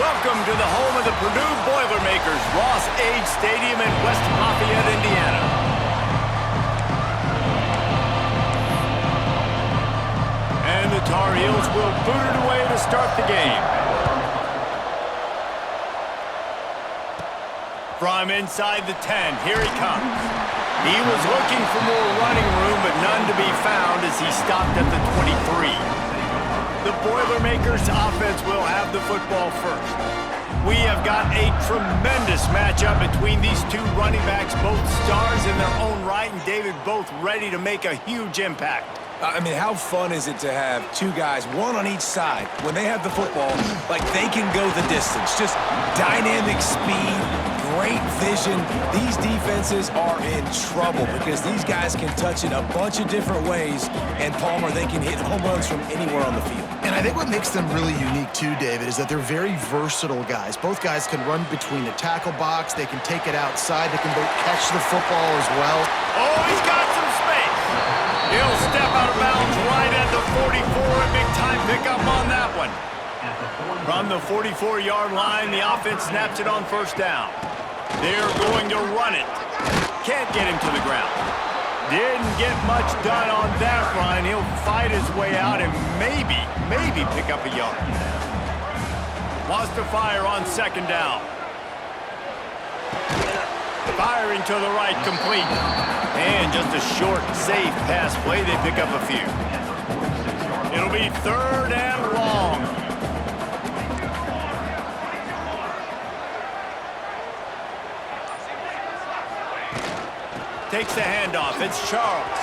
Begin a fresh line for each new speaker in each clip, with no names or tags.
Welcome to the home of the Purdue Boilermakers, Ross Age Stadium in West Lafayette, Indiana. And the Tar Heels will boot it away to start the game. From inside the 10, here he comes. He was looking for more running room, but none to be found as he stopped at the 23. The Boilermakers offense will have the football first. We have got a tremendous matchup between these two running backs, both stars in their own right, and David, both ready to make a huge impact.
I mean, how fun is it to have two guys, one on each side, when they have the football, like they can go the distance. Just dynamic speed, great vision. These defenses are in trouble because these guys can touch it a bunch of different ways, and Palmer, they can hit home runs from anywhere on the field.
And I think what makes them really unique too, David, is that they're very versatile guys. Both guys can run between the tackle box. They can take it outside. They can both catch the football as well.
Oh, he's got some space. He'll step out of bounds right at the 44. A big-time pickup on that one. From the 44-yard line, the offense snaps it on first down. They're going to run it. Can't get him to the ground. Didn't get much done on that run. He'll fight his way out and maybe pick up a yard. Wants to fire on second down. Firing to the right, complete. And just a short, safe pass play. They pick up a few. It'll be third and long. Takes the handoff. It's Charles.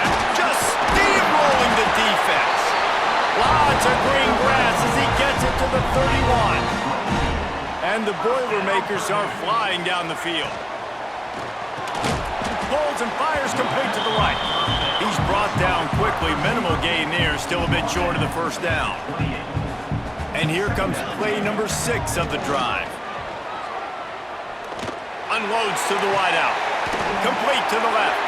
And just steamrolling the defense. Lots of green grass as he gets it to the 31. And the Boilermakers are flying down the field. Pulls and fires complete to the right. He's brought down quickly. Minimal gain there. Still a bit short of the first down. And here comes play number 6 of the drive. Unloads to the wideout. Complete to the left.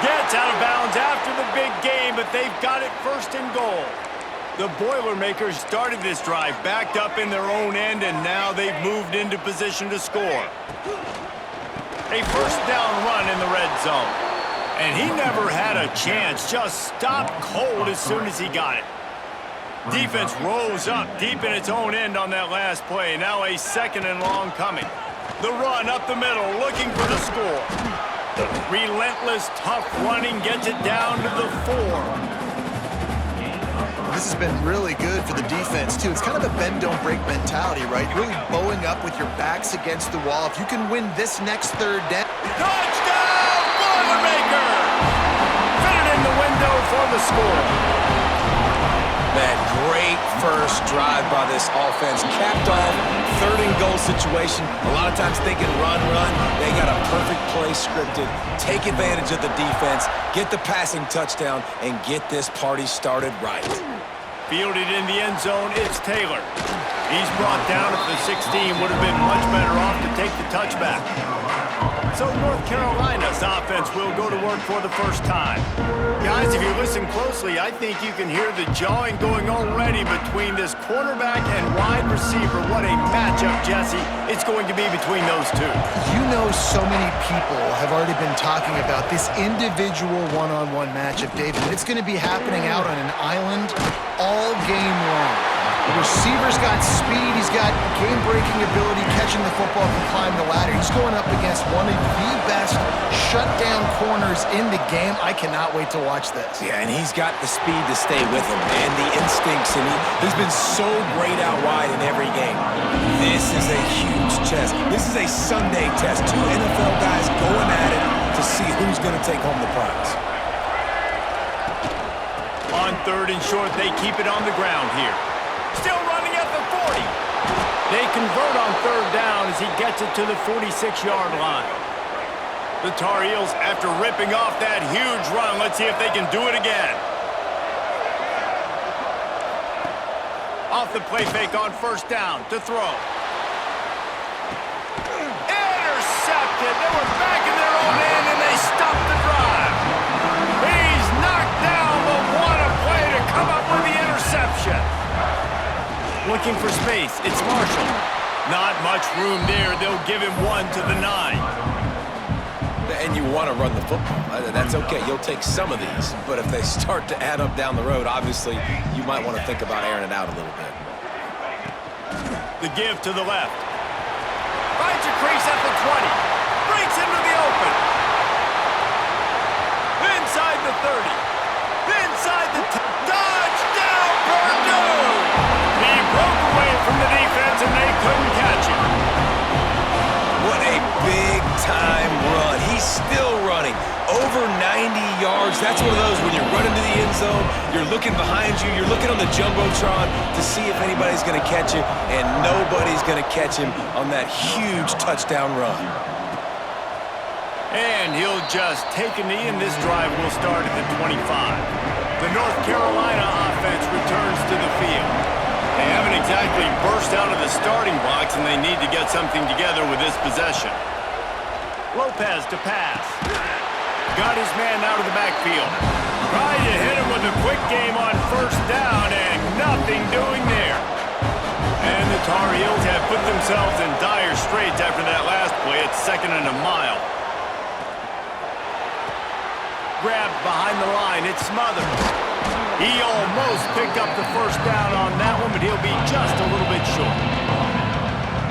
Gets out of bounds after the big game, but they've got it first and goal. The Boilermakers started this drive backed up in their own end, and now they've moved into position to score. A first down run in the red zone. And he never had a chance. Just stopped cold as soon as he got it. Defense rose up deep in its own end on that last play. Now a second and long coming. The run up the middle, looking for the score. Relentless, tough running, gets it down to the 4.
This has been really good for the defense, too. It's kind of a bend-don't-break mentality, right? Really bowing up with your backs against the wall. If you can win this next third down.
Touchdown, Boilermakers! Fit it in the window for the score.
That great first drive by this offense. Capped off, third and goal situation. A lot of times thinking run. They got a perfect play scripted. Take advantage of the defense, get the passing touchdown, and get this party started right.
Fielded in the end zone, it's Taylor. He's brought down at the 16. Would have been much better off to take the touchback. So North Carolina's offense will go to work for the first time. Guys, if you listen closely, I think you can hear the jawing going already between this quarterback and wide receiver. What a matchup, Jesse, it's going to be between those two.
You know, so many people have already been talking about this individual one-on-one matchup, David. And it's going to be happening out on an island all game long. The receiver's got speed, he's got game-breaking ability, catching the football, can climb the ladder. He's going up against one of the best shutdown corners in the game. I cannot wait to watch this.
Yeah, and he's got the speed to stay with him and the instincts, and he's been so great out wide in every game. This is a huge test. This is a Sunday test. Two NFL guys going at it to see who's going to take home the prize.
On third and short, they keep it on the ground here. Still running at the 40. They convert on third down as he gets it to the 46-yard line. The Tar Heels, after ripping off that huge run, let's see if they can do it again. Off the play fake on first down to throw. Intercepted. They were back in their own end and they stopped the drive. He's knocked down, but what a play to come up with the interception. Look looking for space. It's Marshall. Not much room there. They'll give him 1 to the 9.
And you want to run the football. That's okay. You'll take some of these. But if they start to add up down the road, obviously, you might want to think about airing it out a little bit.
The give to the left. Finds a crease at the 20. Breaks into the open. Inside the 30. Inside the touchdown, Purdue! He broke away from the defense and they couldn't catch him.
What a big-time run. He's still running. Over 90 yards. That's one of those when you're running to the end zone, you're looking behind you, you're looking on the Jumbotron to see if anybody's going to catch it, and nobody's going to catch him on that huge touchdown run.
And he'll just take a knee, and this drive will start at the 25. The North Carolina offense returns to the field. They haven't exactly burst out of the starting blocks, and they need to get something together with this possession. Lopez to pass. Got his man out of the backfield. Tried to hit him with a quick game on first down, and nothing doing there. And the Tar Heels have put themselves in dire straits after that last play. It's 2nd and a mile. Grabbed behind the line, it's Smothers. He almost picked up the first down on that one, but he'll be just a little bit short.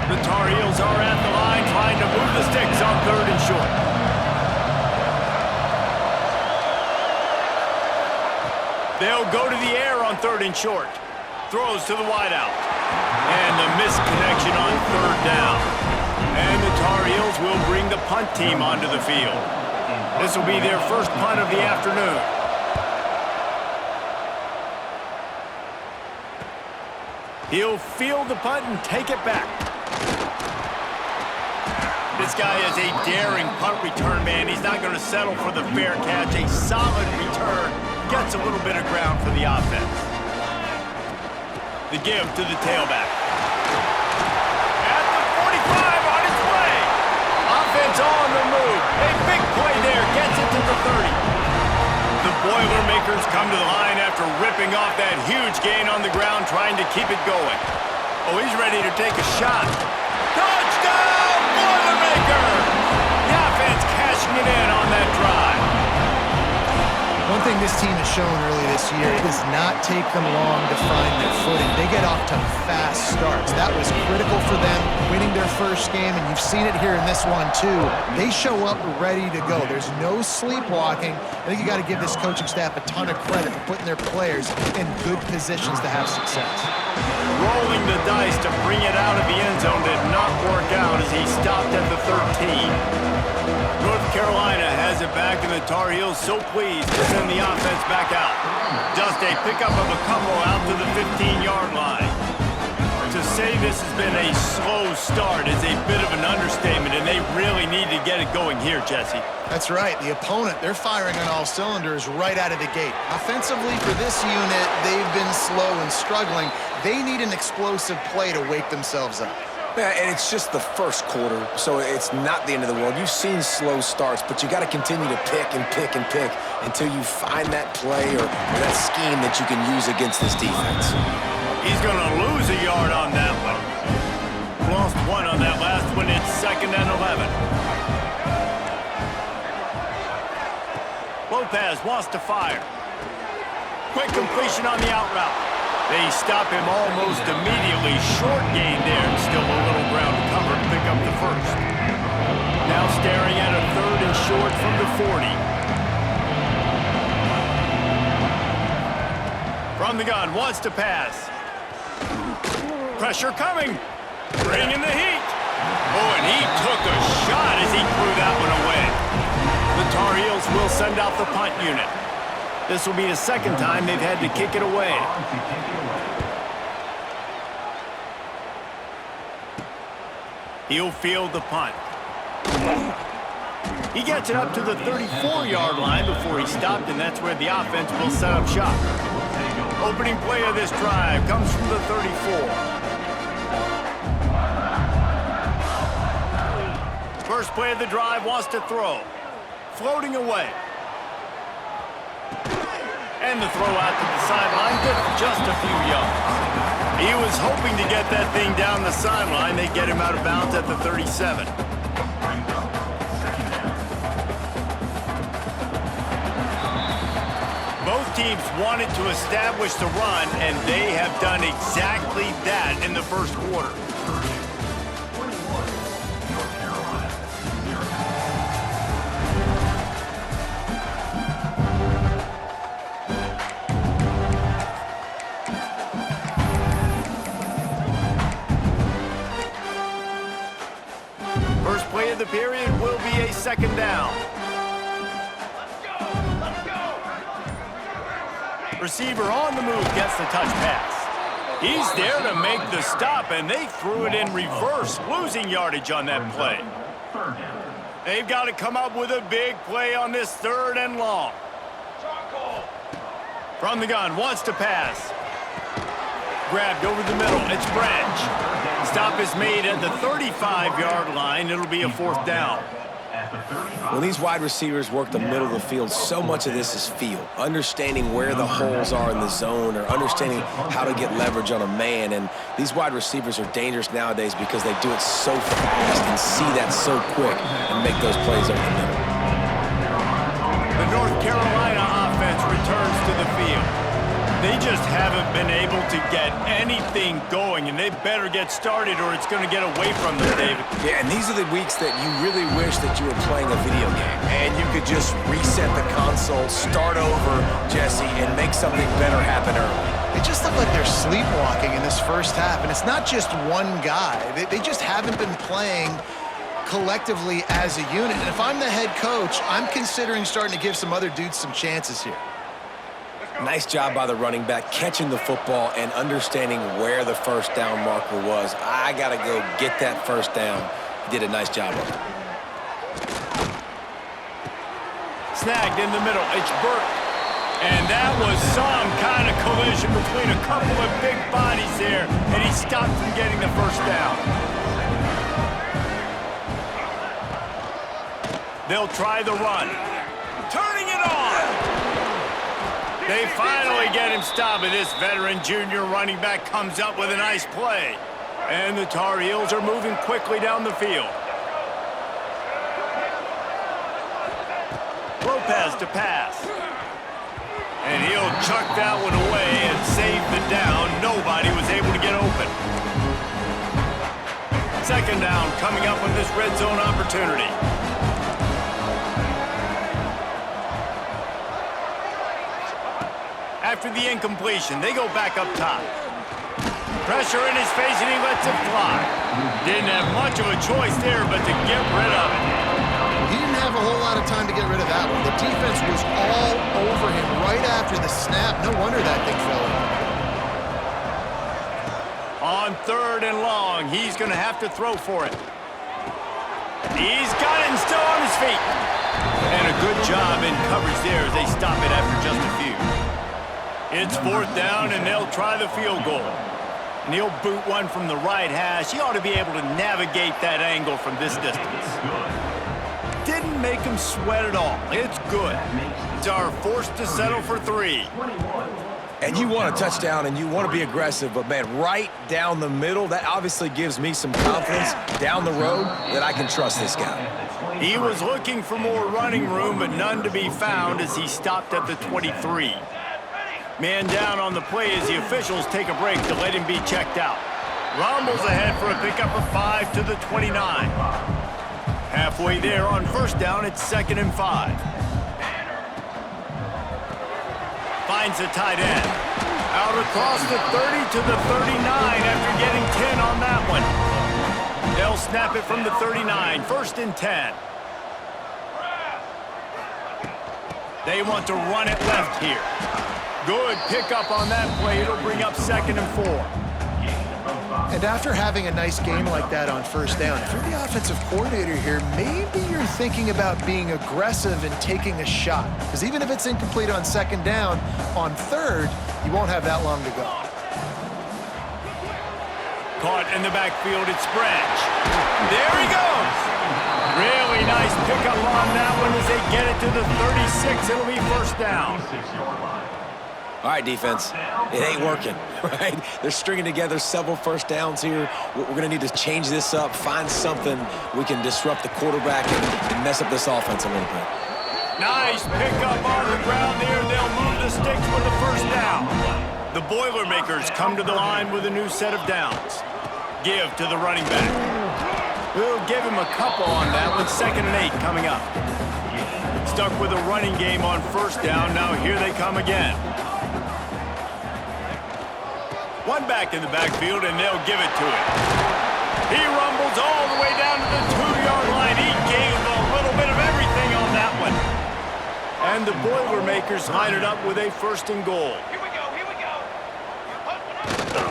The Tar Heels are at the line trying to move the sticks on 3rd and short. They'll go to the air on 3rd and short. Throws to the wideout. And the misconnection on 3rd down. And the Tar Heels will bring the punt team onto the field. This will be their first punt of the afternoon. He'll field the punt and take it back. This guy is a daring punt return man. He's not going to settle for the fair catch. A solid return. Gets a little bit of ground for the offense. The give to the tailback. At the 45 on its way. Offense on the move. A big play there. Gets it to the 30. The Boilermakers come to the line after ripping off that huge gain on the ground, trying to keep it going. Oh, he's ready to take a shot. Touchdown, Boilermakers! The offense cashing it in on that drive.
One thing this team has shown early this year, it does not take them long to find their footing. They get off to fast starts. That was critical for them, winning their first game, and you've seen it here in this one too. They show up ready to go. There's no sleepwalking. I think you got to give this coaching staff a ton of credit for putting their players in good positions to have success.
Rolling the dice to bring it out of the end zone did not work out as he stopped at the 13. North Carolina has it back, and the Tar Heels so pleased to send the offense back out. Just a pickup of a couple out to the 15-yard line. To say this has been a slow start is a bit of an understatement, and they really need to get it going here, Jesse.
That's right. The opponent, they're firing on all cylinders right out of the gate. Offensively, for this unit, they've been slow and struggling. They need an explosive play to wake themselves up.
Yeah, and it's just the first quarter, so it's not the end of the world. You've seen slow starts, but you got to continue to pick and pick and pick until you find that play or that scheme that you can use against this defense.
He's going to lose a yard on that one. Lost one on that last one. It's 2nd and 11. Lopez wants to fire. Quick completion on the out route. They stop him almost immediately. Short gain there, and still a little ground to cover to pick up the first. Now staring at a 3rd and short from the 40. From the gun, wants to pass. Pressure coming. Bringing the heat. Oh, and he took a shot as he threw that one away. The Tar Heels will send out the punt unit. This will be the 2nd time they've had to kick it away. He'll field the punt. He gets it up to the 34-yard line before he stopped, and that's where the offense will set up shop. Opening play of this drive comes from the 34. First play of the drive wants to throw. Floating away. And the throw out to the sideline, good for just a few yards. He was hoping to get that thing down the sideline. They get him out of bounds at the 37. Both teams wanted to establish the run, and they have done exactly that in the first quarter. First play of the period will be a second down. Receiver on the move gets the touch pass. He's there to make the stop, and they threw it in reverse, losing yardage on that play. They've got to come up with a big play on this 3rd and long. From the gun, wants to pass. Grabbed over the middle, it's Branch. Stop is made at the 35-yard line. It'll be a 4th down.
When these wide receivers work the middle of the field, so much of this is feel. Understanding where the holes are in the zone or understanding how to get leverage on a man. And these wide receivers are dangerous nowadays because they do it so fast and see that so quick and make those plays over the middle.
The North Carolina offense returns to the field. They just haven't been able to get anything going, and they better get started or it's going to get away from them, David.
Yeah, and these are the weeks that you really wish that you were playing a video game and you could just reset the console, start over, Jesse, and make something better happen early.
They just look like they're sleepwalking in this first half, and it's not just one guy. They just haven't been playing collectively as a unit. And if I'm the head coach, I'm considering starting to give some other dudes some chances here.
Nice job by the running back, catching the football and understanding where the first down marker was. I got to go get that first down. He did a nice job of it.
Snagged in the middle. It's Burke. And that was some kind of collision between a couple of big bodies there, and he stopped from getting the first down. They'll try the run. Turning it on. They finally get him stopped, and this veteran junior running back comes up with a nice play. And the Tar Heels are moving quickly down the field. Lopez to pass. And he'll chuck that one away and save the down. Nobody was able to get open. Second down coming up with this red zone opportunity. After the incompletion, they go back up top. Pressure in his face, and he lets it fly. Didn't have much of a choice there, but to get rid of it.
He didn't have a whole lot of time to get rid of that one. The defense was all over him right after the snap. No wonder that thing fell in.
On 3rd and long, he's going to have to throw for it. He's got it and still on his feet. And a good job in coverage there as they stop it after just a few. It's 4th down, and they'll try the field goal. And he'll boot one from the right hash. He ought to be able to navigate that angle from this distance. Didn't make him sweat at all. It's good. It's our forced to settle for 3.
And you want a touchdown, and you want to be aggressive, but, man, right down the middle, that obviously gives me some confidence down the road that I can trust this guy.
He was looking for more running room, but none to be found as he stopped at the 23. Man down on the play as the officials take a break to let him be checked out. Rumbles ahead for a pickup of 5 to the 29. Halfway there on first down, it's 2nd and 5. Finds the tight end. Out across the 30 to the 39 after getting 10 on that one. They'll snap it from the 39, 1st and 10. They want to run it left here. Good pickup on that play. It'll bring up 2nd and 4.
And after having a nice game like that on first down, if you're the offensive coordinator here, maybe you're thinking about being aggressive and taking a shot. Because even if it's incomplete on 2nd down, on 3rd, you won't have that long to go.
Caught in the backfield, it's Branch. There he goes. Really nice pickup on that one as they get it to the 36. It'll be 1st down.
All right, defense, it ain't working, right? They're stringing together several first downs here. We're going to need to change this up, find something we can disrupt the quarterback and mess up this offense a little bit.
Nice pickup on the ground there. They'll move the sticks with the first down. The Boilermakers come to the line with a new set of downs. Give to the running back. We'll give him a couple on that with 2nd and 8 coming up. Stuck with a running game on first down. Now here they come again. One back in the backfield, and they'll give it to him. He rumbles all the way down to the 2-yard line. He gave a little bit of everything on that one. And the Boilermakers line it up with a 1st and goal.
Here we go.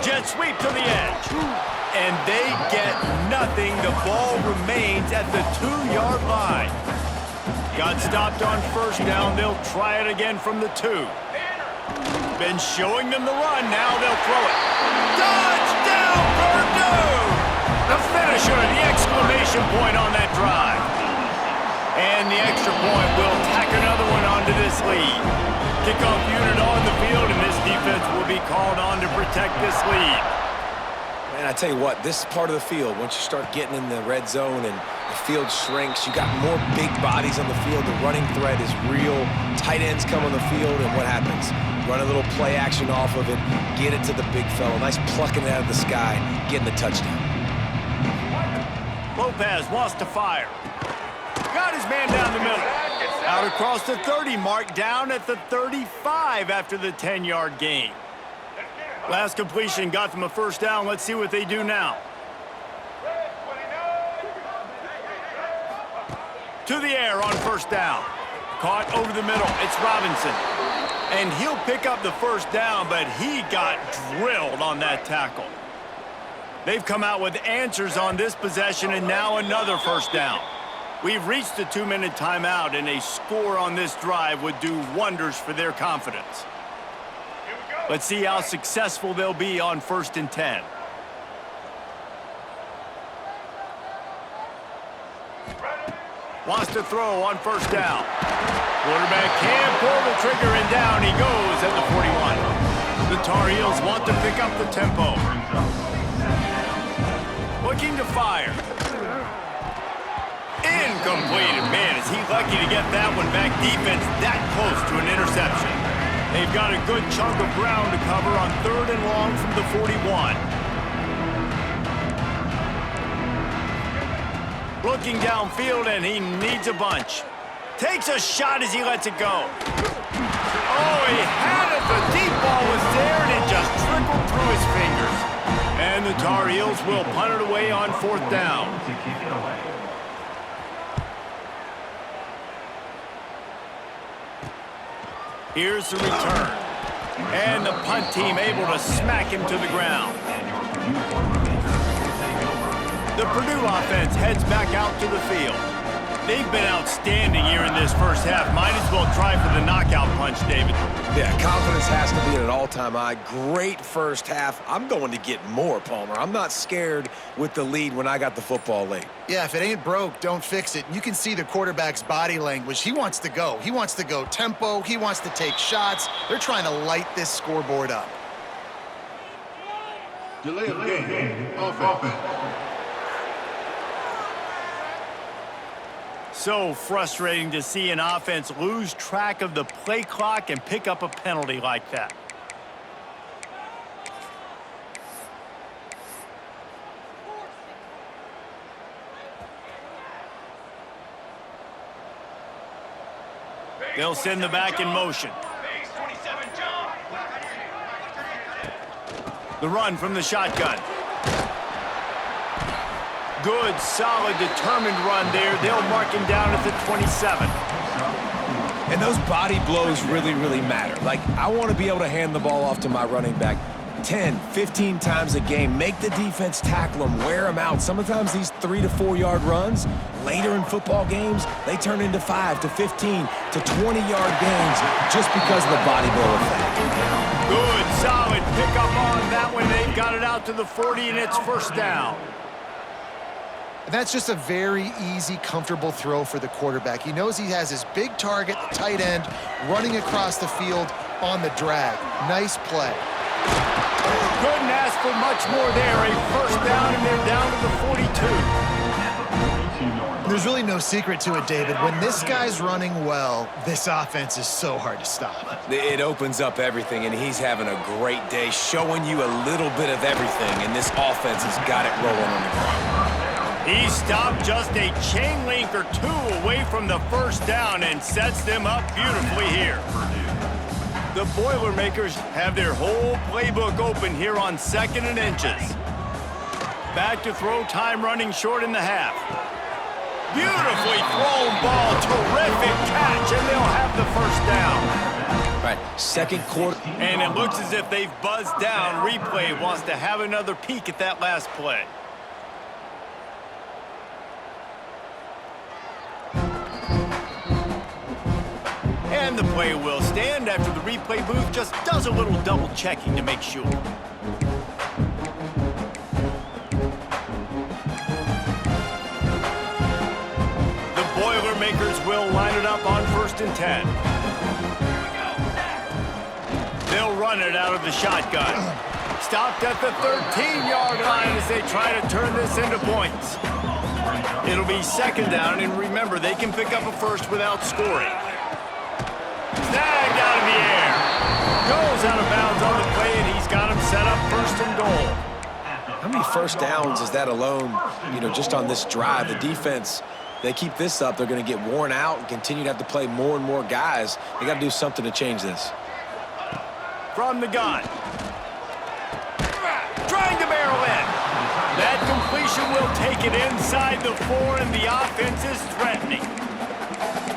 Jet sweep to the edge. And they get nothing. The ball remains at the 2-yard line. Got stopped on first down. They'll try it again from the 2. Been showing them the run. Now they'll throw it. Touchdown, Purdue! The finisher, the exclamation point on that drive. And the extra point will tack another one onto this lead. Kickoff unit on the field, and this defense will be called on to protect this lead.
And I tell you what, this part of the field, once you start getting in the red zone and the field shrinks, you got more big bodies on the field. The running threat is real. Tight ends come on the field, and what happens? Run a little play action off of it, get it to the big fella. Nice plucking it out of the sky, getting the touchdown.
Lopez wants to fire. Got his man down the middle. Out across the 30 mark, down at the 35 after the 10-yard gain. Last completion got them a first down. Let's see what they do now. To the air on first down. Caught over the middle. It's Robinson. And he'll pick up the first down, but he got drilled on that tackle. They've come out with answers on this possession, and now another first down. We've reached the 2-minute timeout, and a score on this drive would do wonders for their confidence. Let's see how successful they'll be on 1st and 10. Wants to throw on first down. Quarterback can pull the trigger, and down he goes at the 41. The Tar Heels want to pick up the tempo. Looking to fire. Incomplete. Man, is he lucky to get that one back. Defense that close to an interception. They've got a good chunk of ground to cover on 3rd and long from the 41. Looking downfield, and he needs a bunch. Takes a shot as he lets it go. Oh, he had it. The deep ball was there, and it just trickled through his fingers. And the Tar Heels will punt it away on 4th down. Here's the return. And the punt team able to smack him to the ground. The Purdue offense heads back out to the field. They've been outstanding here in this first half. Might as well try for the knockout punch, David.
Yeah, confidence has to be at an all-time high. Great first half. I'm going to get more, Palmer. I'm not scared with the lead when I got the football late.
Yeah, if it ain't broke, don't fix it. You can see the quarterback's body language. He wants to go. He wants to go tempo. He wants to take shots. They're trying to light this scoreboard up.
Delay of game. Offense.
So frustrating to see an offense lose track of the play clock and pick up a penalty like that. They'll send the back in motion. The run from the shotgun. Good, solid, determined run there. They'll mark him down at the 27.
And those body blows really, really matter. Like, I want to be able to hand the ball off to my running back 10, 15 times a game. Make the defense tackle him, wear him out. Sometimes these 3 to 4 yard runs, later in football games, they turn into 5 to 15 to 20-yard gains just because of the body blow effect.
Good, solid pickup on that one. They've got it out to the 40, and it's first down.
That's just a very easy, comfortable throw for the quarterback. He knows he has his big target, the tight end, running across the field. on the drag. Nice play.
Couldn't ask for much more there. A first down, and they're down to the 42.
There's really no secret to it, David. When this guy's running well, this offense is so hard to stop.
It opens up everything, and he's having a great day, showing you a little bit of everything, and this offense has got it rolling on the ground.
He stopped just a chain link or two away from the first down and sets them up beautifully here. The Boilermakers have their whole playbook open here on 2nd and inches. Back to throw, time running short in the half. Beautifully thrown ball, terrific catch, and they'll have the first down.
Right, second quarter.
And it looks as if they've buzzed down. Replay wants to have another peek at that last play. And the play will stand after the replay booth just does a little double checking to make sure. Boilermakers will line it up on 1st and 10. They'll run it out of the shotgun. Stopped at the 13-yard line as they try to turn this into points. It'll be 2nd down, and remember, they can pick up a first without scoring. Snagged out of the air. Goes out of bounds on the play, and he's got him set up 1st and goal.
How many first downs is that alone, just on this drive? The defense, they keep this up, they're going to get worn out and continue to have to play more and more guys. They got to do something to change this.
From the gun. Trying to barrel in. That completion will take it inside the 4, and the offense is threatening.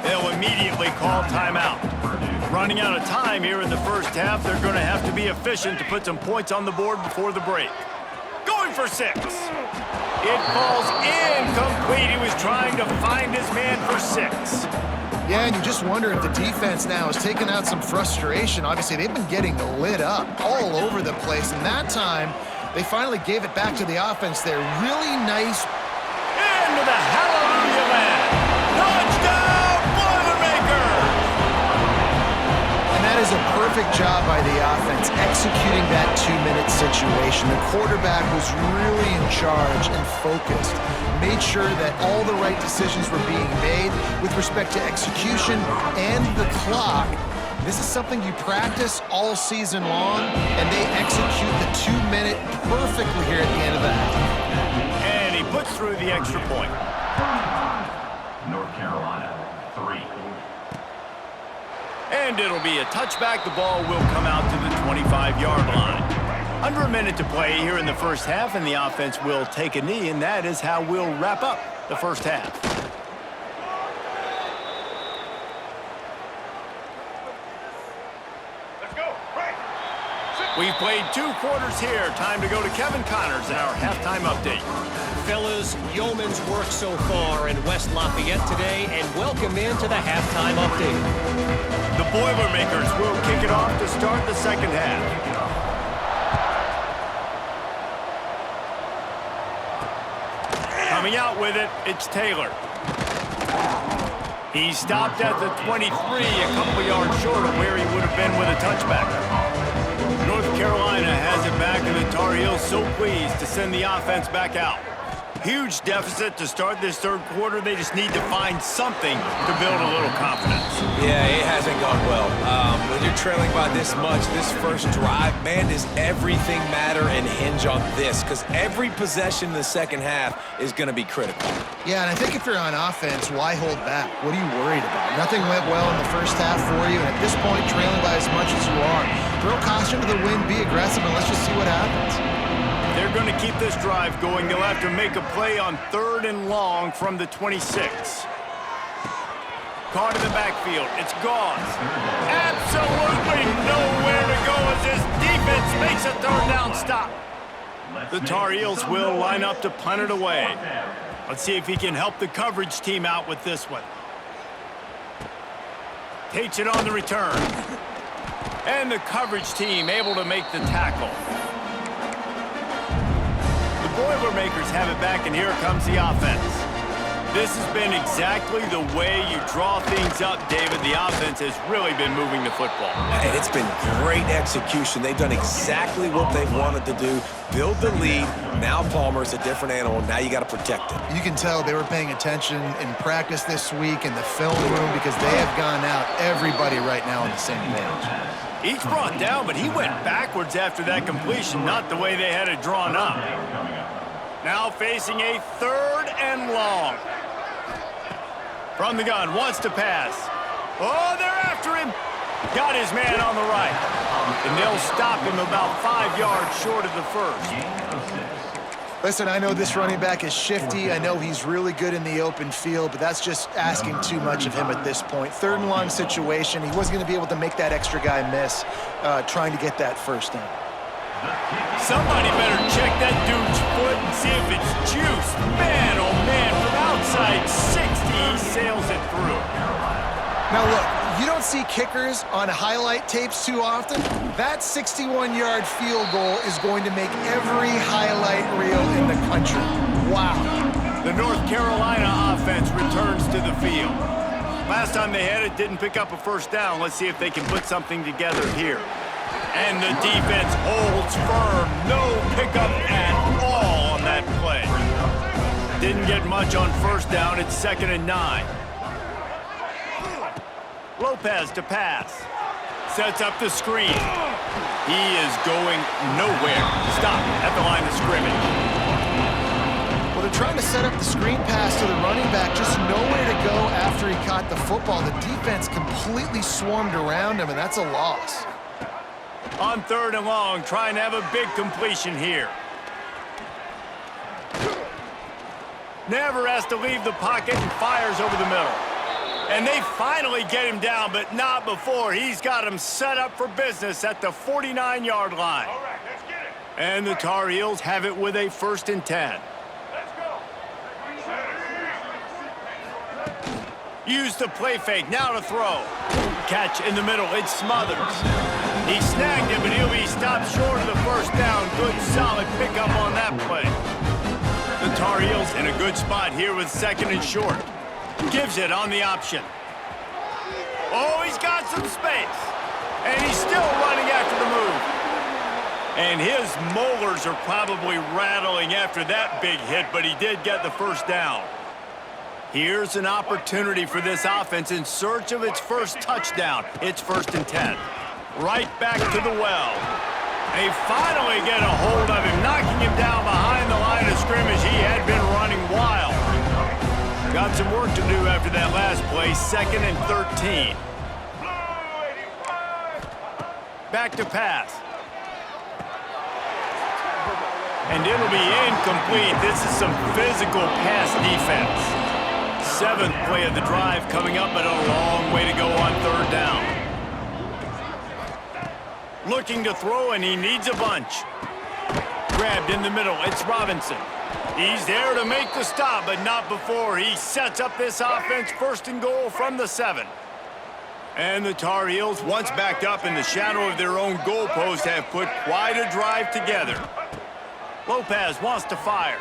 They'll immediately call timeout. Running out of time here in the first half, they're going to have to be efficient to put some points on the board before the break. Going for 6. It falls incomplete. He was trying to find his man for 6.
Yeah, and you just wonder if the defense now has taken out some frustration. Obviously, they've been getting lit up all over the place, and that time, they finally gave it back to the offense there. Really nice.
Into the hallelujah land. Touchdown, Boilermakers!
And that is a perfect job by the offense, executing that 2-minute situation. The quarterback was really in charge and focused. Made sure that all the right decisions were being made with respect to execution and the clock. This is something you practice all season long, and they execute the 2-minute perfectly here at the end of the half.
And he puts through the extra point.
North Carolina, 3.
And it'll be a touchback. The ball will come out to the 25-yard line. Under a minute to play here in the first half, and the offense will take a knee, and that is how we'll wrap up the first half.
Let's go. Right.
We've played 2 quarters here. Time to go to Kevin Connors in our halftime update.
Fellas, yeoman's work so far in West Lafayette today, and welcome into the halftime update.
The Boilermakers will kick it off to start the second half. Coming out with it, it's Taylor. He stopped at the 23, a couple yards short of where he would have been with a touchback. North Carolina has it back, and the Tar Heels so pleased to send the offense back out. Huge deficit to start this third quarter. They just need to find something to build a little confidence.
Yeah, it hasn't gone well. When you're trailing by this much, this first drive, man, does everything matter and hinge on this? Because every possession in the second half is going to be critical.
Yeah, and I think if you're on offense, why hold back? What are you worried about? Nothing went well in the first half for you, and at this point, trailing by as much as you are, throw caution to the wind, be aggressive, and let's just see what happens.
They're going to keep this drive going. They'll have to make a play on 3rd and long from the 26. Caught in the backfield. It's gone. Absolutely nowhere to go as this defense makes a 3rd down stop. The Tar Heels will line up to punt it away. Let's see if he can help the coverage team out with this one. Takes it on the return. And the coverage team able to make the tackle. Boilermakers have it back, and here comes the offense. This has been exactly the way you draw things up, David. The offense has really been moving the football.
And it's been great execution. They've done exactly what they wanted to do. Build the lead. Now Palmer's a different animal. Now you got to protect him.
You can tell they were paying attention in practice this week in the film room because they have gone out, everybody right now on the same page.
Each brought down, but he went backwards after that completion, not the way they had it drawn up. Now facing a 3rd and long. From the gun, wants to pass. Oh, they're after him. Got his man on the right. And they'll stop him about 5 yards short of the first.
Listen, I know this running back is shifty. I know he's really good in the open field, but that's just asking too much of him at this point. 3rd and long situation. He wasn't going to be able to make that extra guy miss trying to get that first down.
Somebody better check that dude's foot and see if it's juice. Man, oh man, from outside 60, he sails it through.
Now look, you don't see kickers on highlight tapes too often. That 61-yard field goal is going to make every highlight reel in the country. Wow.
The North Carolina offense returns to the field. Last time they had it, didn't pick up a first down. Let's see if they can put something together here. And the defense holds firm. No pickup at all on that play. Didn't get much on first down. It's 2nd and 9. Lopez to pass. Sets up the screen. He is going nowhere. Stop at the line of scrimmage.
Well, they're trying to set up the screen pass to the running back. Just nowhere to go after he caught the football. The defense completely swarmed around him, and that's a loss.
On 3rd and long, trying to have a big completion here. Never has to leave the pocket and fires over the middle. And they finally get him down, but not before. He's got him set up for business at the 49-yard line.
All right, let's get it.
And the Tar Heels have it with a 1st and 10.
Let's go.
Use the play fake, now to throw. Catch in the middle, it's Smothers. He snagged him, but he'll be stopped short of the first down. Good, solid pickup on that play. The Tar Heels in a good spot here with 2nd and short. Gives it on the option. Oh, he's got some space. And he's still running after the move. And his molars are probably rattling after that big hit, but he did get the first down. Here's an opportunity for this offense in search of its first touchdown. It's 1st and 10. Right back to the well. They finally get a hold of him, knocking him down behind the line of scrimmage. He had been running wild. Got some work to do after that last play. 2nd and 13. Back to pass. And it'll be incomplete. This is some physical pass defense. 7th play of the drive coming up, but a long way to go on 3rd down. Looking to throw, and he needs a bunch. Grabbed in the middle, it's Robinson. He's there to make the stop, but not before. He sets up this offense 1st and goal from the 7. And the Tar Heels, once backed up in the shadow of their own goalpost, have put quite a drive together. Lopez wants to fire.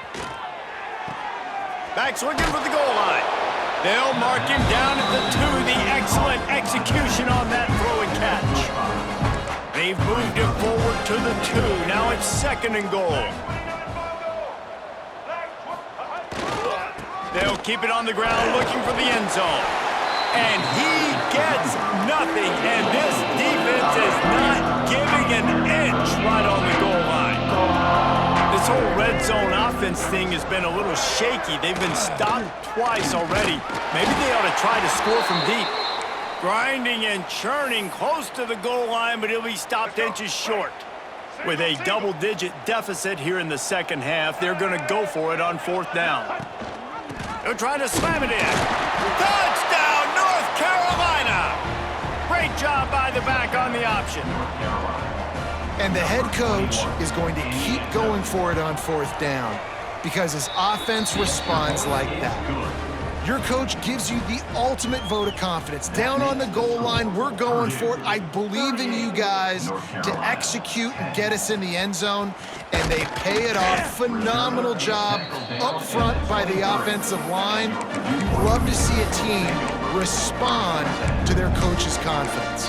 Back's looking for the goal line. They'll mark him down at the 2. The excellent execution on that throw and catch. They've moved him forward to the 2. Now it's 2nd and goal. They'll keep it on the ground looking for the end zone. And he gets nothing. And this defense is not giving an inch right on the goal line. This whole red zone offense thing has been a little shaky. They've been stopped twice already. Maybe they ought to try to score from deep. Grinding and churning close to the goal line, but he'll be stopped inches short. With a double-digit deficit here in the 2nd half, they're going to go for it on 4th down. They're trying to slam it in. Touchdown, North Carolina! Great job by the back on the option.
And the head coach is going to keep going for it on 4th down because his offense responds like that. Your coach gives you the ultimate vote of confidence. Down on the goal line, we're going for it. I believe in you guys to execute and get us in the end zone, and they pay it off. Phenomenal job up front by the offensive line. You love to see a team respond to their coach's confidence.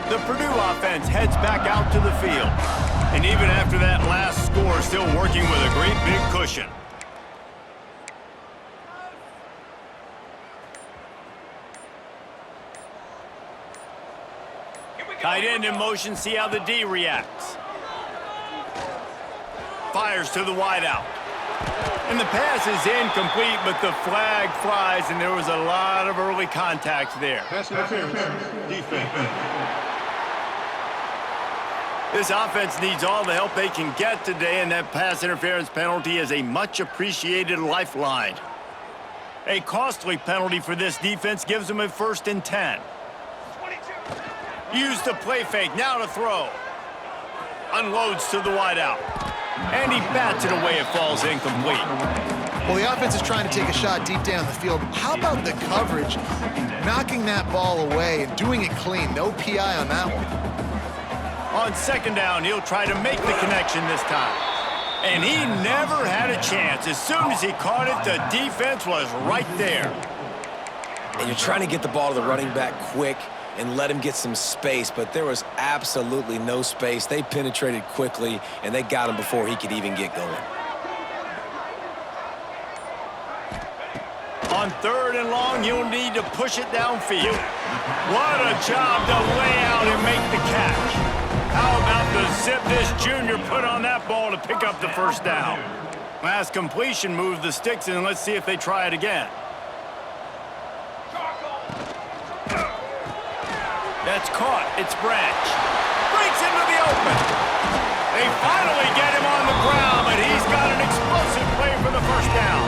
The Purdue offense heads back out to the field. And even after that last score, still working with a great big cushion. Tight end in motion, see how the D reacts. Fires to the wideout. And the pass is incomplete, but the flag flies, and there was a lot of early contact there.
Pass interference. Defense.
This offense needs all the help they can get today, and that pass interference penalty is a much-appreciated lifeline. A costly penalty for this defense gives them a 1st and 10. Use the play fake, now to throw. Unloads to the wideout. And he bats it away, it falls incomplete.
Well, the offense is trying to take a shot deep down the field. How about the coverage? Knocking that ball away and doing it clean. No PI on that one.
On 2nd down, he'll try to make the connection this time. And he never had a chance. As soon as he caught it, the defense was right there.
And you're trying to get the ball to the running back quick and let him get some space, but there was absolutely no space. They penetrated quickly, and they got him before he could even get going.
On 3rd and long, you'll need to push it downfield. What a job to lay out and make the catch. How about the zip this junior put on that ball to pick up the 1st down? Last completion moved the sticks, and let's see if they try it again. That's caught. It's Branch. Breaks into the open. They finally get him on the ground, but he's got an explosive play for the 1st down.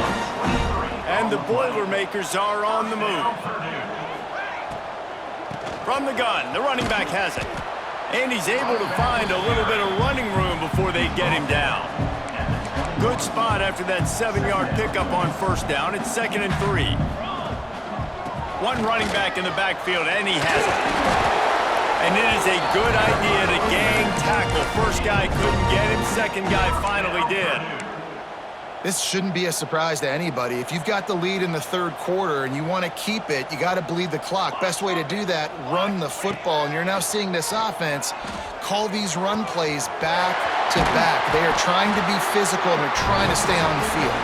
And the Boilermakers are on the move. From the gun, the running back has it. And he's able to find a little bit of running room before they get him down. Good spot after that 7-yard pickup on 1st down. It's 2nd and 3. One running back in the backfield, and he has it. And it is a good idea to gang tackle. 1st guy couldn't get him, 2nd guy finally did.
This shouldn't be a surprise to anybody. If you've got the lead in the 3rd quarter and you want to keep it, you got to bleed the clock. Best way to do that, run the football. And you're now seeing this offense call these run plays back to back. They are trying to be physical, and they're trying to stay on the field.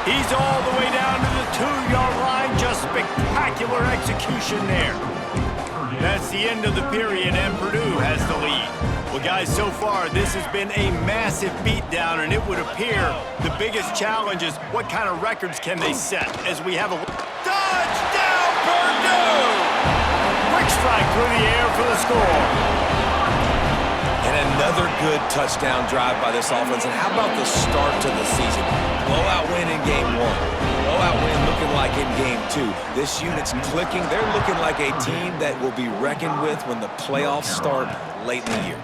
He's all the way down to the 2-yard line. Just spectacular execution there. That's the end of the period, and Purdue has the lead. Well, guys, so far, this has been a massive beatdown, and it would appear the biggest challenge is what kind of records can they set as we have a touchdown, Purdue! Quick strike through the air for the score.
And another good touchdown drive by this offense. And how about the start to the season? Blowout win in game 1. Blowout win looking like in game 2. This unit's clicking. They're looking like a team that will be reckoned with when the playoffs start late in the year.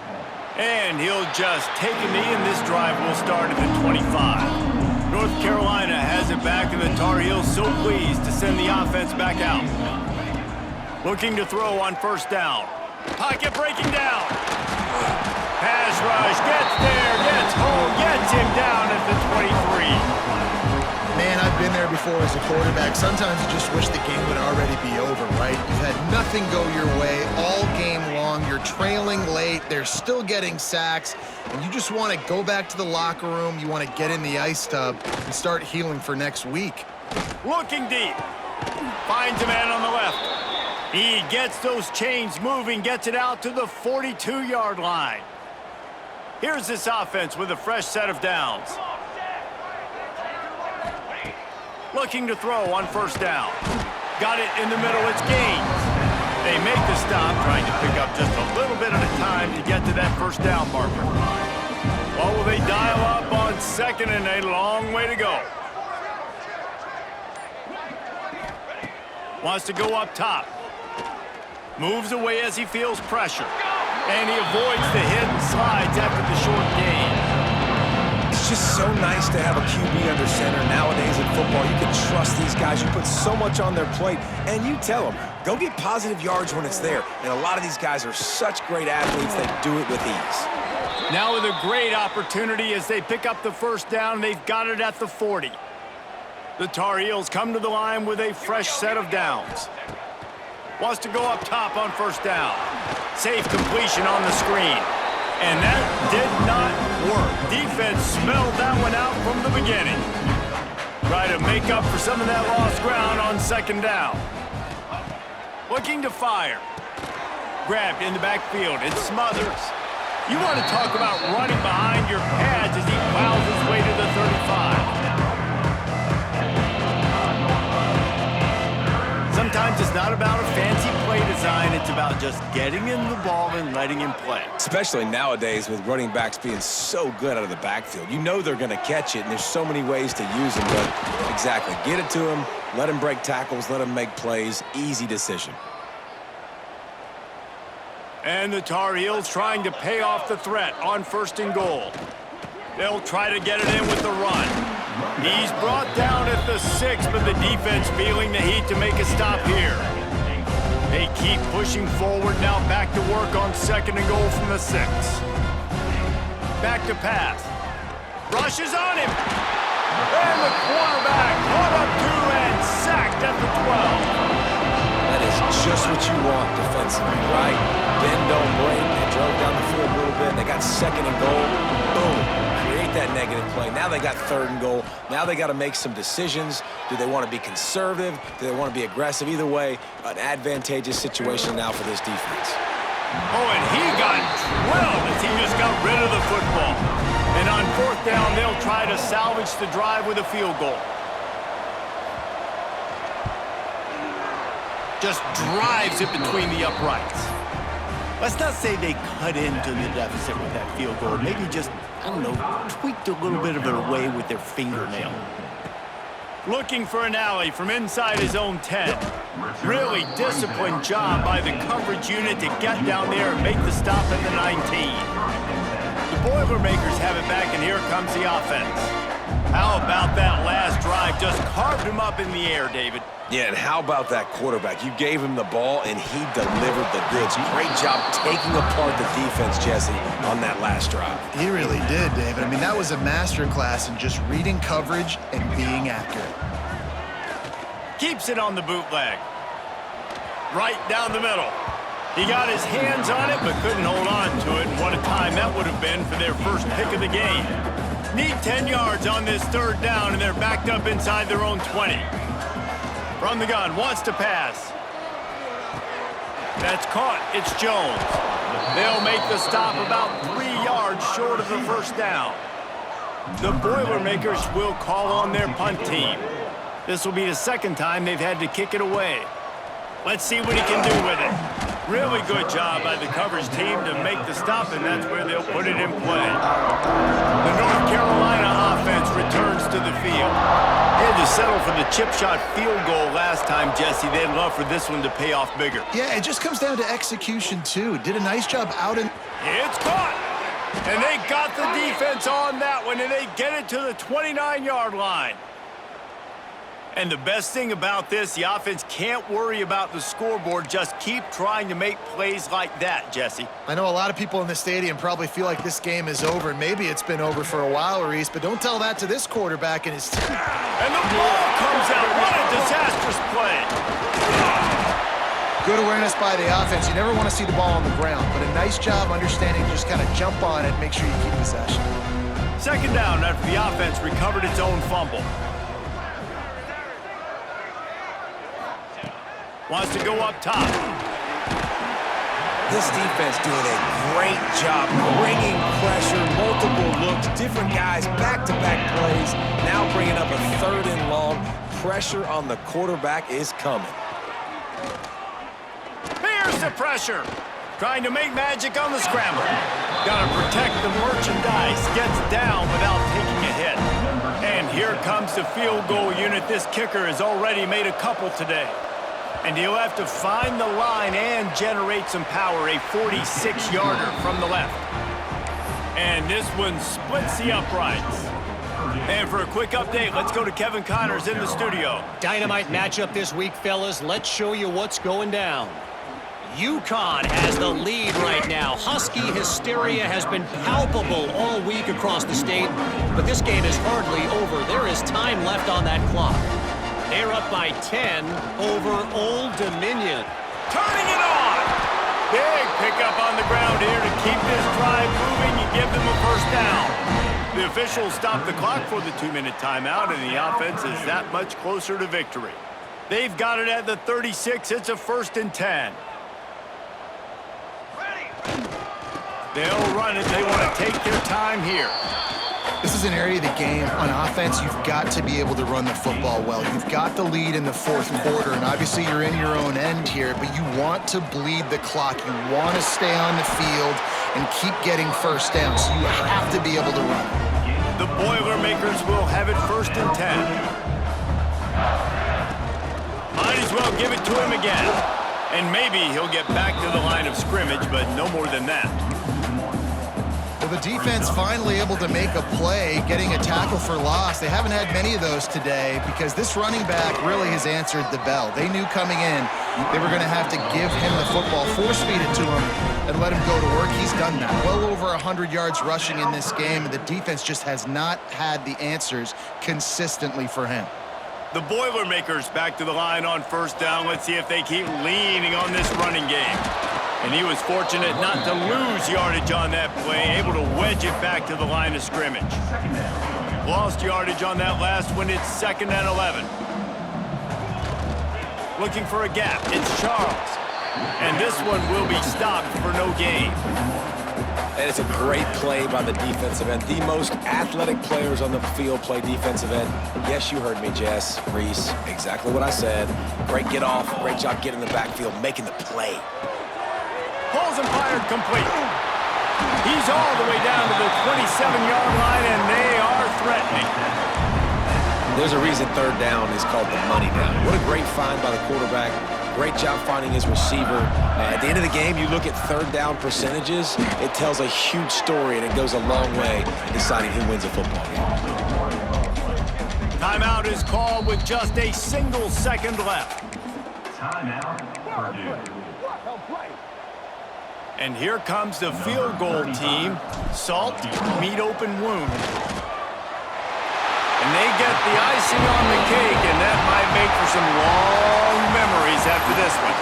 And he'll just take a knee, and this drive will start at the 25. North Carolina has it back, and the Tar Heels so pleased to send the offense back out. Looking to throw on 1st down. Pocket breaking down. Pass rush, gets there, gets home, gets him down at the 23.
Man, I've been there before as a quarterback. Sometimes you just wish the game would already be over, right? You've had nothing go your way all game long. You're trailing late. They're still getting sacks. And you just want to go back to the locker room. You want to get in the ice tub and start healing for next week.
Looking deep. Finds a man on the left. He gets those chains moving, gets it out to the 42-yard line. Here's this offense with a fresh set of downs. Looking to throw on 1st down. Got it in the middle, it's Gaines. They make the stop, trying to pick up just a little bit at a time to get to that 1st down marker. Well, will they dial up on 2nd and a long way to go? Wants to go up top. Moves away as he feels pressure. And he avoids the hit and slides after the short gain.
It's just so nice to have a QB under center. Nowadays in football, you can trust these guys. You put so much on their plate, and you tell them, go get positive yards when it's there. And a lot of these guys are such great athletes, they do it with ease.
Now with a great opportunity as they pick up the first down, they've got it at the 40. The Tar Heels come to the line with a fresh set of downs. Wants to go up top on first down. Safe completion on the screen. And that did not work. Defense smelled that one out from the beginning. Try to make up for some of that lost ground on second down. Looking to fire. Grabbed in the backfield. It's Smothers. You want to talk about running behind your pads as he plows his way to the 35. Sometimes it's not about a fancy play design. It's about just getting him the ball and letting him play.
Especially nowadays with running backs being so good out of the backfield. You know they're going to catch it, and there's so many ways to use them. But exactly, get it to him, let him break tackles, let him make plays. Easy decision.
And the Tar Heels trying to pay off the threat on first and goal. They'll try to get it in with the run. He's brought down at the 6, but the defense feeling the heat to make a stop here. They keep pushing forward, now back to work on second and goal from the 6. Back to pass. Rushes on him. And the quarterback caught up to and sacked at the 12.
That is just what you want defensively, right? Bend, don't break. They drove down the field a little bit. They got second and goal. Boom. Create that negative play. Now they got third and goal. Now they got to make some decisions. Do they want to be conservative? Do they want to be aggressive? Either way, an advantageous situation now for this defense.
Oh, and he got drilled as he just got rid of the football. And on fourth down, they'll try to salvage the drive with a field goal. Just drives it between the uprights. Let's not say they cut into the deficit with that field goal. Maybe just, I don't know, tweaked a little bit of it away with their fingernail. Looking for an alley from inside his own 10. Really disciplined job by the coverage unit to get down there and make the stop at the 19. The Boilermakers have it back, and here comes the offense. How about that last drive? Just carved him up in the air, David.
Yeah, and how about that quarterback? You gave him the ball, and he delivered the goods. Great job taking apart the defense, Jesse, on that last drive.
He really did, David. I mean, that was a masterclass in just reading coverage and being accurate.
Keeps it on the bootleg. Right down the middle. He got his hands on it, but couldn't hold on to it. And what a time that would have been for their first pick of the game. Need 10 yards on this third down, and they're backed up inside their own 20. From the gun, wants to pass. That's caught. It's Jones. They'll make the stop about 3 yards short of the first down. The Boilermakers will call on their punt team. This will be the second time they've had to kick it away. Let's see what he can do with it. Really good job by the coverage team to make the stop, and that's where they'll put it in play. The North Carolina offense returns to the field. They had to settle for the chip shot field goal last time, Jesse. They'd love for this one to pay off bigger.
Yeah, it just comes down to execution, too. Did a nice job out in...
It's caught! And they got the defense on that one, and they get it to the 29-yard line. And the best thing about this, the offense can't worry about the scoreboard. Just keep trying to make plays like that, Jesse.
I know a lot of people in the stadium probably feel like this game is over, and maybe it's been over for a while, Reese, but don't tell that to this quarterback and his team.
And the ball comes out. What a disastrous play.
Good awareness by the offense. You never want to see the ball on the ground, but a nice job understanding to just kind of jump on it and make sure you keep possession.
Second down after the offense recovered its own fumble. Wants to go up top.
This defense doing a great job bringing pressure, multiple looks, different guys, back-to-back plays. Now bringing up a third and long. Pressure on the quarterback is coming.
Here's the pressure. Trying to make magic on the scramble. Got to protect the merchandise. Gets down without taking a hit. And here comes the field goal unit. This kicker has already made a couple today. And he'll have to find the line and generate some power. A 46-yarder from the left. And this one splits the uprights. And for a quick update, let's go to Kevin Connors in the studio.
Dynamite matchup this week, fellas. Let's show you what's going down. UConn has the lead right now. Husky hysteria has been palpable all week across the state, but this game is hardly over. There is time left on that clock. They're up by 10 over Old Dominion.
Turning it on! Big pickup on the ground here to keep this drive moving. You give them a first down. The officials stop the clock for the 2-minute timeout, and the offense is that much closer to victory. They've got it at the 36. It's a 1st and 10. They'll run it. They want to take their time here.
This is an area of the game. On offense, you've got to be able to run the football well. You've got the lead in the 4th quarter, and obviously you're in your own end here, but you want to bleed the clock. You want to stay on the field and keep getting first down, so you have to be able to run it.
The Boilermakers will have it 1st and 10. Might as well give it to him again. And maybe he'll get back to the line of scrimmage, but no more than that.
Well, the defense finally able to make a play, getting a tackle for loss. They haven't had many of those today because this running back really has answered the bell. They knew coming in they were going to have to give him the football, force-feed it to him, and let him go to work. He's done that. Well over 100 yards rushing in this game, and the defense just has not had the answers consistently for him.
The Boilermakers back to the line on 1st down. Let's see if they keep leaning on this running game. And he was fortunate not to lose yardage on that play, able to wedge it back to the line of scrimmage. Lost yardage on that last one. It's 2nd and 11. Looking for a gap. It's Charles. And this one will be stopped for no gain.
And it's a great play by the defensive end. The most athletic players on the field play defensive end. Yes, you heard me, Jess, Reese. Exactly what I said. Great get off. Great job getting in the backfield, making the play.
Pulls and fired complete. He's all the way down to the 27-yard line, and they are threatening.
There's a reason 3rd down is called the money down. What a great find by the quarterback. Great job finding his receiver. At the end of the game, you look at 3rd down percentages. It tells a huge story, and it goes a long way in deciding who wins a football game.
Timeout is called with just a single second left.
Timeout, Purdue.
And here comes the field goal team. Salt, meet open wound. And they get the icing on the cake, and that might make for some long memories after this one.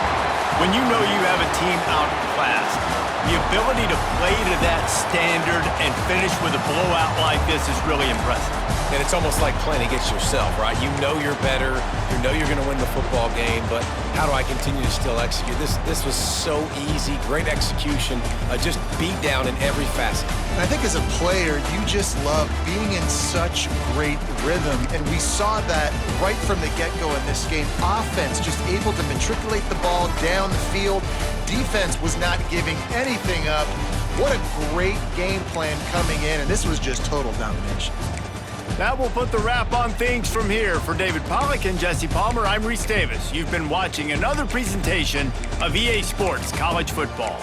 When you know you have a team outclassed, the ability to play to that standard and finish with a blowout like this is really impressive.
And it's almost like playing against yourself, right? You know you're better. You know you're going to win the football game, but how do I continue to still execute? This was so easy. Great execution. Just beat down in every facet.
And I think as a player, you just love being in such great rhythm, and we saw that right from the get-go in this game. Offense just able to matriculate the ball down the field. Defense was not giving anything up. What a great game plan coming in, and this was just total domination.
That will put the wrap on things from here. For David Pollack and Jesse Palmer, I'm Reese Davis. You've been watching another presentation of EA Sports College Football.